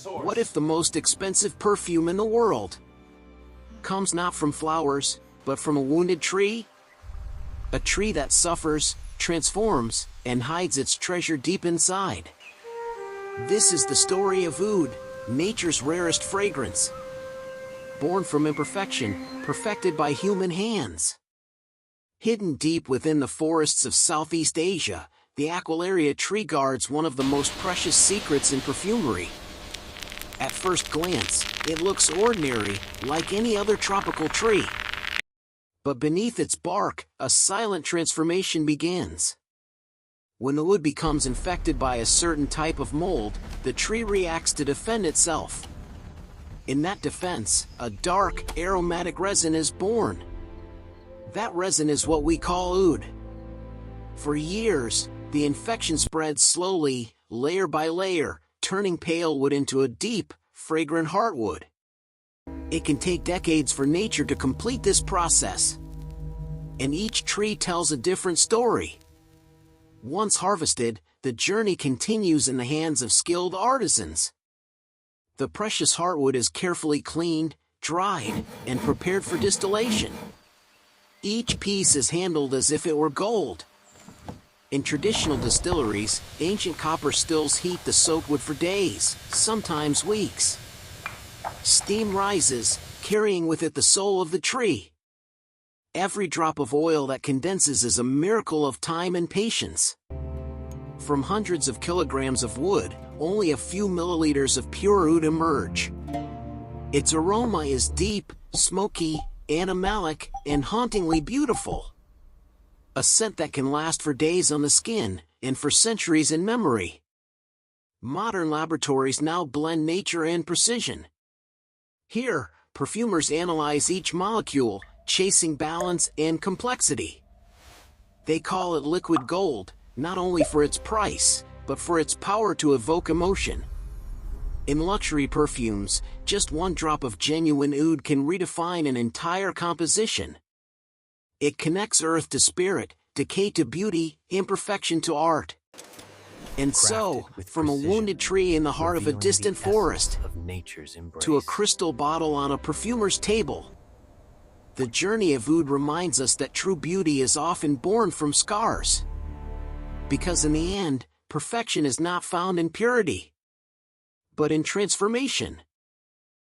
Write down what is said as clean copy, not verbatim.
What if the most expensive perfume in the world comes not from flowers, but from a wounded tree? A tree that suffers, transforms, and hides its treasure deep inside. This is the story of oud, nature's rarest fragrance. Born from imperfection, perfected by human hands. Hidden deep within the forests of Southeast Asia, the Aquilaria tree guards one of the most precious secrets in perfumery. At first glance, it looks ordinary, like any other tropical tree. But beneath its bark, a silent transformation begins. When the wood becomes infected by a certain type of mold, the tree reacts to defend itself. In that defense, a dark, aromatic resin is born. That resin is what we call oud. For years, the infection spreads slowly, layer by layer, turning pale wood into a deep, fragrant heartwood. It can take decades for nature to complete this process. And each tree tells a different story. Once harvested, the journey continues in the hands of skilled artisans. The precious heartwood is carefully cleaned, dried, and prepared for distillation. Each piece is handled as if it were gold. In traditional distilleries, ancient copper stills heat the soaked wood for days, sometimes weeks. Steam rises, carrying with it the soul of the tree. Every drop of oil that condenses is a miracle of time and patience. From hundreds of kilograms of wood, only a few milliliters of pure oud emerge. Its aroma is deep, smoky, animalic, and hauntingly beautiful. A scent that can last for days on the skin, and for centuries in memory. Modern laboratories now blend nature and precision. Here, perfumers analyze each molecule, chasing balance and complexity. They call it liquid gold, not only for its price, but for its power to evoke emotion. In luxury perfumes, just one drop of genuine oud can redefine an entire composition. It connects earth to spirit, decay to beauty, imperfection to art. And so, from a wounded tree in the heart of a distant forest, to a crystal bottle on a perfumer's table, the journey of oud reminds us that true beauty is often born from scars. Because in the end, perfection is not found in purity, but in transformation.